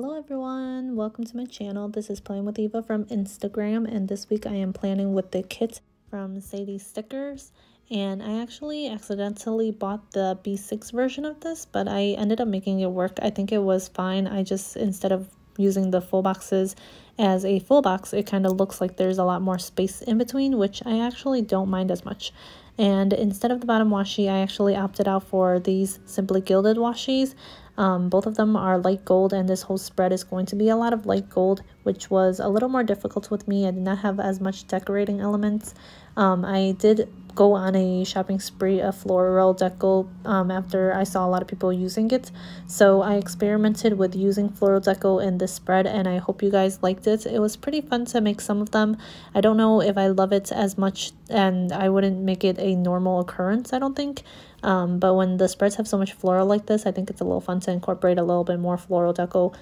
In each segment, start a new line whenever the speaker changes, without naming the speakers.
Hello everyone, welcome to my channel. This is Playing with Eva from Instagram, and this week I am planning with the kit from SadiesStickers. And I actually accidentally bought the B6 version of this, but I ended up making it work. I think it was fine. I just, instead of using the full boxes as a full box, it kind of looks like there's a lot more space in between, which I actually don't mind as much. And instead of the bottom washi, I actually opted out for these Simply Gilded washies. Both of them are light gold, and this whole spread is going to be a lot of light gold, which was a little more difficult with me. I did not have as much decorating elements. I did go on a shopping spree of floral deco after I saw a lot of people using it. So I experimented with using floral deco in this spread, and I hope you guys liked it. It was pretty fun to make some of them. I don't know if I love it as much, and I wouldn't make it a normal occurrence, I don't think. But when the spreads have so much floral like this, I think it's a little fun to incorporate a little bit more floral deco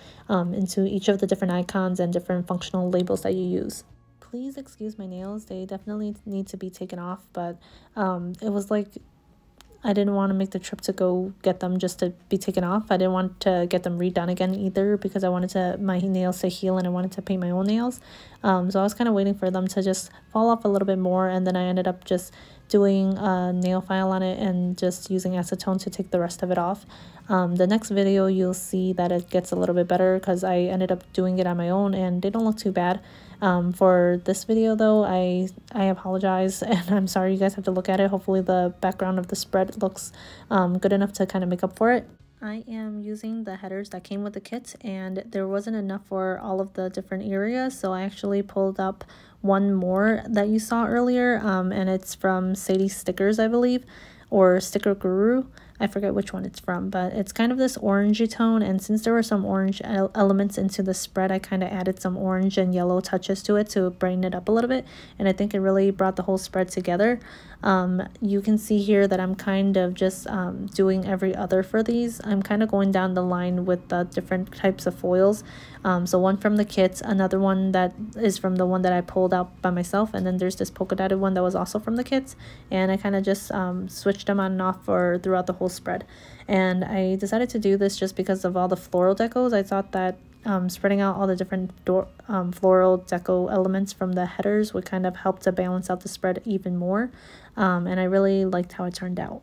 into each of the different icons and different functional labels that you use. Please excuse my nails, they definitely need to be taken off, but it was like I didn't want to make the trip to go get them just to be taken off. I didn't want to get them redone again either, because I wanted my nails to heal and I wanted to paint my own nails. So I was kind of waiting for them to just fall off a little bit more, and then I ended up just doing a nail file on it and just using acetone to take the rest of it off. The next video you'll see that it gets a little bit better because I ended up doing it on my own and they don't look too bad. For this video though, I apologize and I'm sorry you guys have to look at it. Hopefully the background of the spread looks good enough to kind of make up for it. I am using the headers that came with the kit, and there wasn't enough for all of the different areas, so I actually pulled up one more that you saw earlier, and it's from SadiesStickers, I believe, or Sticker Guru. I forget which one it's from, but it's kind of this orangey tone, and since there were some orange elements into the spread, I kind of added some orange and yellow touches to it to brighten it up a little bit, and I think it really brought the whole spread together. You can see here that I'm kind of just doing every other for these. I'm kind of going down the line with the different types of foils. So one from the kit, another one that is from the one that I pulled out by myself, and then there's this polka dotted one that was also from the kit, and I kind of just switched them on and off for throughout the whole spread. And I decided to do this just because of all the floral decos. I thought that spreading out all the different floral deco elements from the headers would kind of help to balance out the spread even more, and I really liked how it turned out.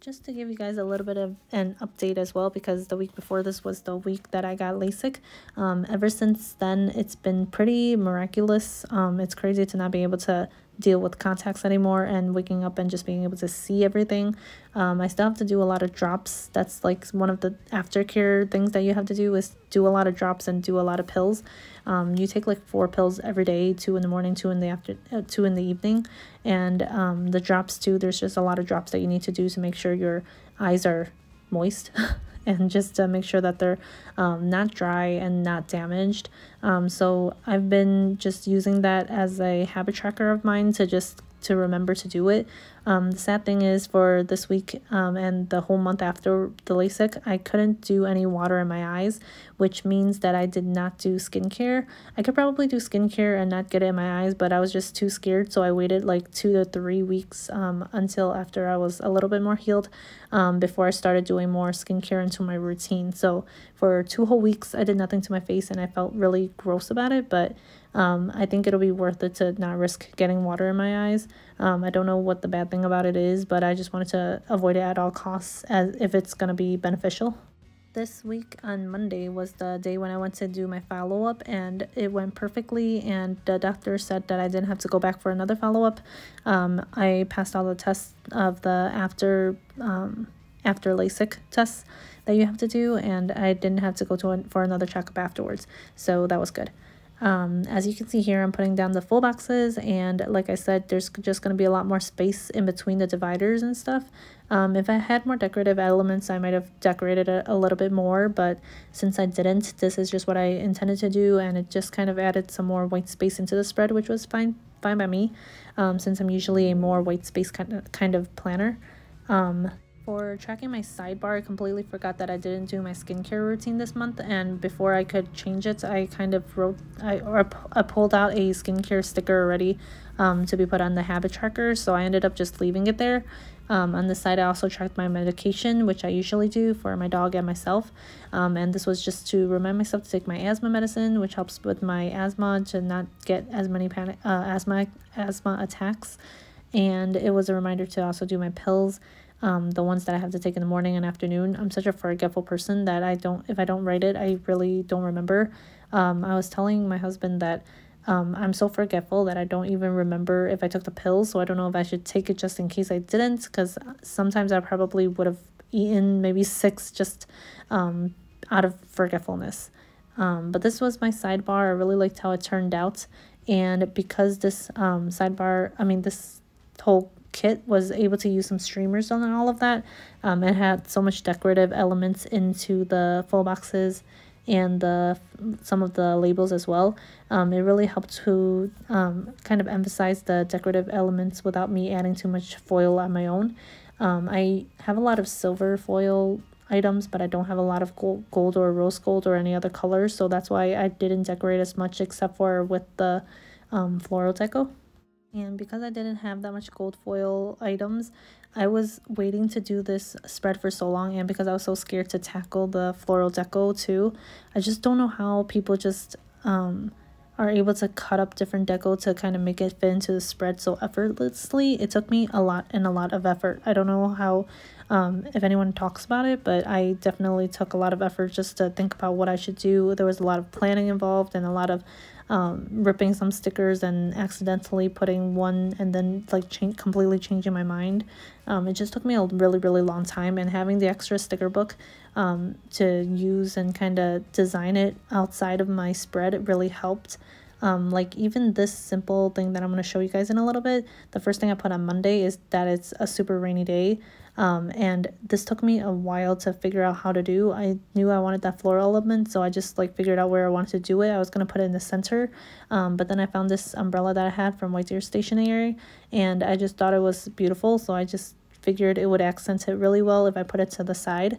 Just to give you guys a little bit of an update as well, because the week before this was the week that I got LASIK. Ever since then, it's been pretty miraculous. It's crazy to not be able to deal with contacts anymore and waking up and just being able to see everything. I still have to do a lot of drops. That's like one of the aftercare things that you have to do, is do a lot of drops and do a lot of pills. You take like 4 pills every day, 2 in the morning, 2 in the evening, and the drops too. There's just a lot of drops that you need to do to make sure your eyes are moist and just to make sure that they're not dry and not damaged. So I've been just using that as a habit tracker of mine to remember to do it. The sad thing is, for this week and the whole month after the LASIK, I couldn't do any water in my eyes, which means that I did not do skincare. I could probably do skincare and not get it in my eyes, but I was just too scared, so I waited like 2 to 3 weeks until after I was a little bit more healed before I started doing more skincare into my routine. So for 2 whole weeks I did nothing to my face, and I felt really gross about it, but I think it'll be worth it to not risk getting water in my eyes. I don't know what the bad thing about it is, but I just wanted to avoid it at all costs, as if it's going to be beneficial. This week on Monday was the day when I went to do my follow-up, and it went perfectly, and the doctor said that I didn't have to go back for another follow-up. I passed all the tests of the after LASIK tests that you have to do, and I didn't have to go for another checkup afterwards, so that was good. As you can see here, I'm putting down the full boxes, and like I said, there's just going to be a lot more space in between the dividers and stuff. If I had more decorative elements, I might have decorated it a little bit more, but since I didn't, this is just what I intended to do, and it just kind of added some more white space into the spread, which was fine by me, since I'm usually a more white space kind of planner. For tracking my sidebar, I completely forgot that I didn't do my skincare routine this month, and before I could change it, I kind of I pulled out a skincare sticker already to be put on the habit tracker, so I ended up just leaving it there. On the side, I also tracked my medication, which I usually do for my dog and myself. And this was just to remind myself to take my asthma medicine, which helps with my asthma, to not get as many asthma attacks. And it was a reminder to also do my pills, the ones that I have to take in the morning and afternoon. I'm such a forgetful person that if I don't write it, I really don't remember. I was telling my husband that I'm so forgetful that I don't even remember if I took the pills, so I don't know if I should take it just in case I didn't, because sometimes I probably would have eaten maybe 6 just out of forgetfulness. But this was my sidebar. I really liked how it turned out, and because this this whole kit was able to use some streamers on all of that, it had so much decorative elements into the full boxes and some of the labels as well. It really helped to kind of emphasize the decorative elements without me adding too much foil on my own. I have a lot of silver foil items, but I don't have a lot of gold or rose gold or any other colors, so that's why I didn't decorate as much except for with the floral deco. And because I didn't have that much gold foil items, I was waiting to do this spread for so long, and because I was so scared to tackle the floral deco too, I just don't know how people just are able to cut up different deco to kind of make it fit into the spread so effortlessly. It took me a lot of effort. I don't know how if anyone talks about it, but I definitely took a lot of effort just to think about what I should do. There was a lot of planning involved and a lot of ripping some stickers and accidentally putting one and then like completely changing my mind. It just took me a really long time, and having the extra sticker book to use and kind of design it outside of my spread, it really helped. Like even this simple thing that I'm going to show you guys in a little bit, the first thing I put on Monday is that it's a super rainy day. And this took me a while to figure out how to do. I knew I wanted that floral element, so I just like figured out where I wanted to do it. I was going to put it in the center, but then I found this umbrella that I had from White Deer Stationery, and I just thought it was beautiful, so I just figured it would accent it really well if I put it to the side.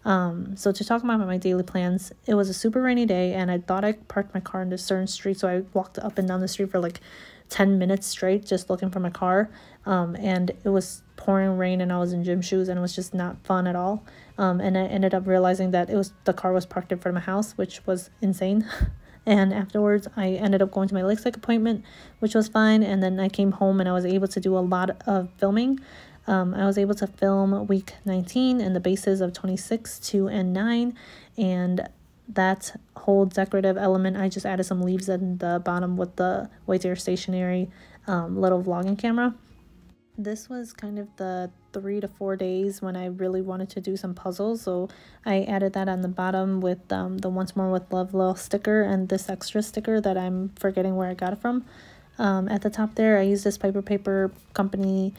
So to talk about my daily plans, it was a super rainy day, and I thought I parked my car in a certain street, so I walked up and down the street for like 10 minutes straight just looking for my car. And it was pouring rain, and I was in gym shoes, and it was just not fun at all. And I ended up realizing that the car was parked in front of my house, which was insane. And afterwards, I ended up going to my LASIK appointment, which was fine. And then I came home and I was able to do a lot of filming. I was able to film week 19 and the bases of 26, 2, and 9. And that whole decorative element, I just added some leaves in the bottom with the White Deer Stationery little vlogging camera. This was kind of the 3 to 4 days when I really wanted to do some puzzles, so I added that on the bottom with the Once More with Love little sticker and this extra sticker that I'm forgetting where I got it from. At the top there, I used this Piper Paper Company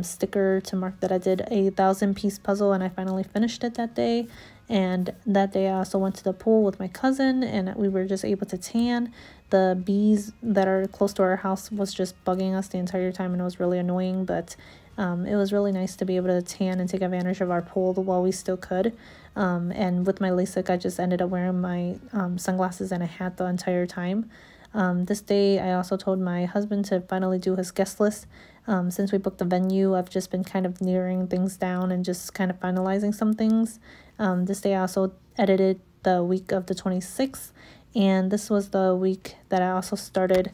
sticker to mark that I did a 1,000-piece puzzle, and I finally finished it that day. And that day I also went to the pool with my cousin, and we were just able to tan. The bees that are close to our house was just bugging us the entire time, and it was really annoying, but it was really nice to be able to tan and take advantage of our pool while we still could. And with my LASIK, I just ended up wearing my sunglasses and a hat the entire time. This day I also told my husband to finally do his guest list. Since we booked the venue, I've just been kind of narrowing things down and just kind of finalizing some things. This day I also edited the week of the 26th, and this was the week that I also started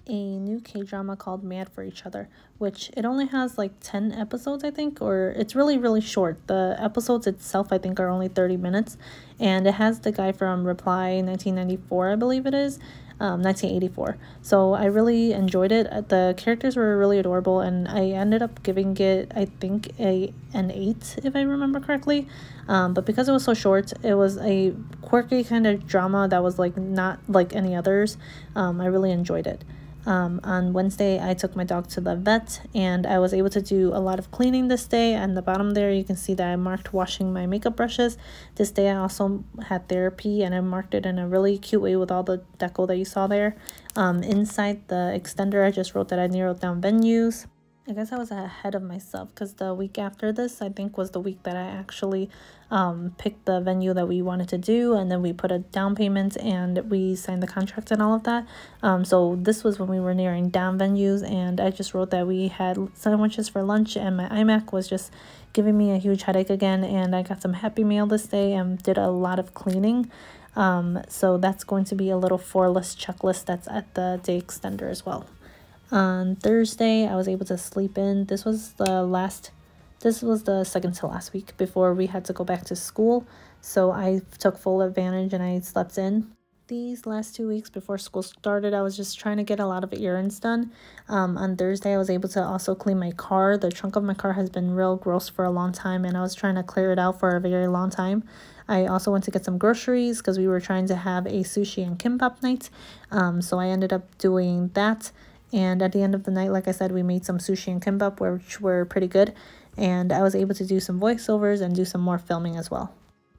a new K-drama called Mad for Each Other, which it only has like 10 episodes, I think, or it's really short. The episodes itself, I think, are only 30 minutes, and it has the guy from Reply 1994, I believe it is, 1984. So I really enjoyed it. The characters were really adorable, and I ended up giving it, I think, an 8 if I remember correctly. But because it was so short, it was a quirky kind of drama that was like not like any others. I really enjoyed it. On Wednesday, I took my dog to the vet, and I was able to do a lot of cleaning this day. On the bottom there, you can see that I marked washing my makeup brushes. This day, I also had therapy, and I marked it in a really cute way with all the deco that you saw there. Inside the extender, I just wrote that I narrowed down venues. I guess I was ahead of myself because the week after this, I think, was the week that I actually picked the venue that we wanted to do, and then we put a down payment and we signed the contract and all of that. So this was when we were nearing down venues, and I just wrote that we had sandwiches for lunch, and my iMac was just giving me a huge headache again, and I got some Happy Meal this day and did a lot of cleaning. So that's going to be a little 4-list checklist that's at the day extender as well. On Thursday, I was able to sleep in. This was the second to last week before we had to go back to school. So I took full advantage and I slept in. These last 2 weeks before school started, I was just trying to get a lot of errands done. On Thursday, I was able to also clean my car. The trunk of my car has been real gross for a long time, and I was trying to clear it out for a very long time. I also went to get some groceries because we were trying to have a sushi and kimbap night. So I ended up doing that. And at the end of the night, like I said, we made some sushi and kimbap, which were pretty good. And I was able to do some voiceovers and do some more filming as well.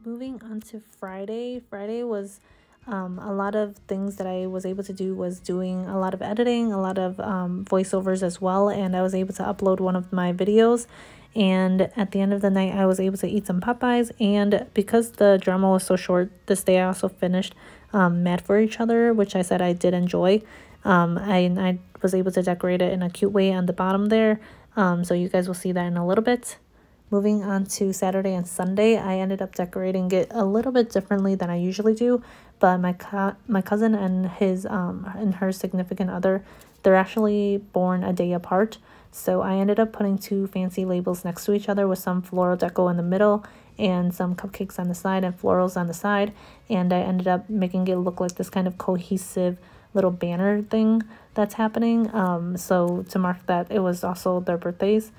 Moving on to Friday. Friday was a lot of things that I was able to do was doing a lot of editing, a lot of voiceovers as well. And I was able to upload one of my videos. And at the end of the night, I was able to eat some Popeyes. And because the drama was so short, this day I also finished Mad for Each Other, which I said I did enjoy. I was able to decorate it in a cute way on the bottom there. So you guys will see that in a little bit. Moving on to Saturday and Sunday, I ended up decorating it a little bit differently than I usually do. But my cousin and her significant other, they're actually born a day apart. So I ended up putting 2 fancy labels next to each other with some floral deco in the middle and some cupcakes on the side and florals on the side. And I ended up making it look like this kind of cohesive little banner thing that's happening. So to mark that it was also their birthdays.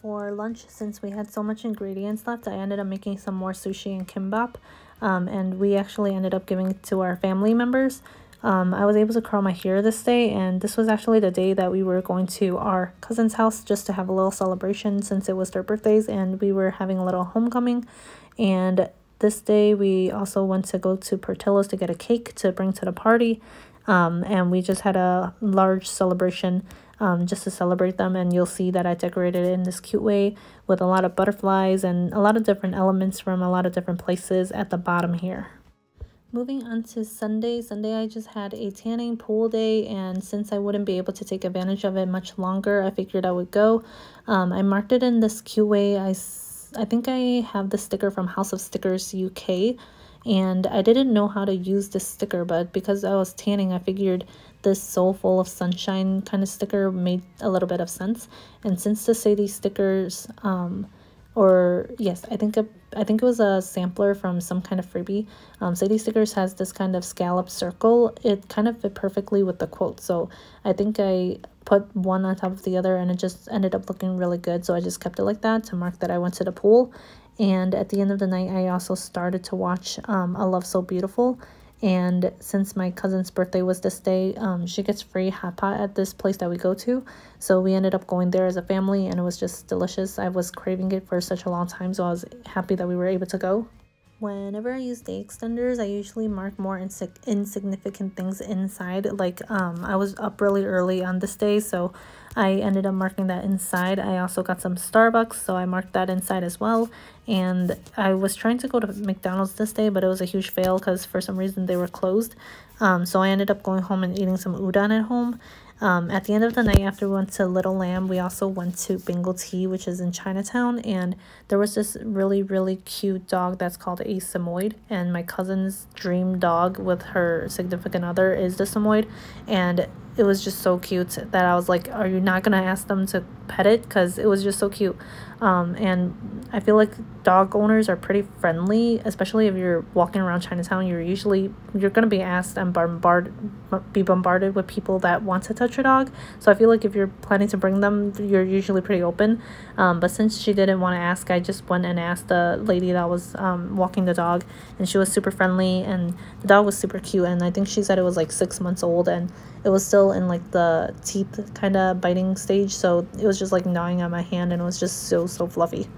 For lunch, since we had so much ingredients left, I ended up making some more sushi and kimbap. And we actually ended up giving it to our family members. I was able to curl my hair this day, and this was actually the day that we were going to our cousin's house just to have a little celebration since it was their birthdays and we were having a little homecoming. And this day we also went to go to Portillo's to get a cake to bring to the party. And we just had a large celebration just to celebrate them, and you'll see that I decorated it in this cute way with a lot of butterflies and a lot of different elements from a lot of different places at the bottom here. Moving on to Sunday. Sunday I just had a tanning pool day, and since I wouldn't be able to take advantage of it much longer, I figured I would go. I marked it in this cute way. I think I have the sticker from House of Stickers UK, and I didn't know how to use this sticker, but because I was tanning, I figured this Soul Full of Sunshine kind of sticker made a little bit of sense. And since the SadiesStickers, I think it was a sampler from some kind of freebie. SadiesStickers has this kind of scallop circle. It kind of fit perfectly with the quote, so I think I put one on top of the other and it just ended up looking really good, so I just kept it like that to mark that I went to the pool. And at the end of the night, I also started to watch A Love So Beautiful. And since my cousin's birthday was this day, she gets free hot pot at this place that we go to. So we ended up going there as a family, and it was just delicious. I was craving it for such a long time, so I was happy that we were able to go. Whenever I use day extenders, I usually mark more insignificant things inside. Like I was up really early on this day, so I ended up marking that inside. I also got some Starbucks, so I marked that inside as well. And I was trying to go to McDonald's this day, but it was a huge fail because for some reason they were closed. So I ended up going home and eating some udon at home. At the end of the night, after we went to Little Lamb, we also went to Bengal Tea, which is in Chinatown, and there was this really cute dog that's called a Samoyed, and my cousin's dream dog with her significant other is the Samoyed, and it was just so cute that I was like, are you not gonna ask them to pet it? Because it was just so cute. And I feel like dog owners are pretty friendly, especially if you're walking around Chinatown. You're gonna be asked and bombarded with people that want to touch your dog. So I feel like if you're planning to bring them, you're usually pretty open. But since she didn't want to ask, I just went and asked the lady that was walking the dog, and she was super friendly, and the dog was super cute. And I think she said it was like 6 months old, and it was still in like the teeth kind of biting stage, so it was just like gnawing on my hand, and it was just so fluffy.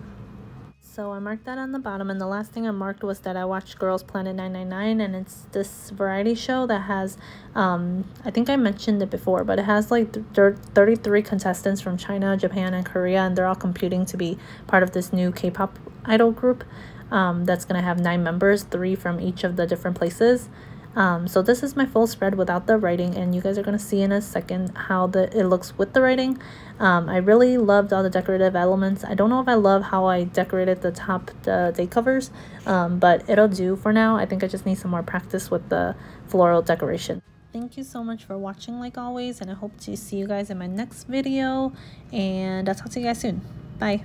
So I marked that on the bottom, and the last thing I marked was that I watched Girls Planet 999, and it's this variety show that has, I think I mentioned it before, but it has like 33 contestants from China, Japan, and Korea, and they're all competing to be part of this new K-pop idol group that's going to have 9 members, 3 from each of the different places. So this is my full spread without the writing, and you guys are going to see in a second how it looks with the writing. I really loved all the decorative elements. I don't know if I love how I decorated the top, the day covers, but it'll do for now. I think I just need some more practice with the floral decoration. Thank you so much for watching like always, and I hope to see you guys in my next video, and I'll talk to you guys soon. Bye.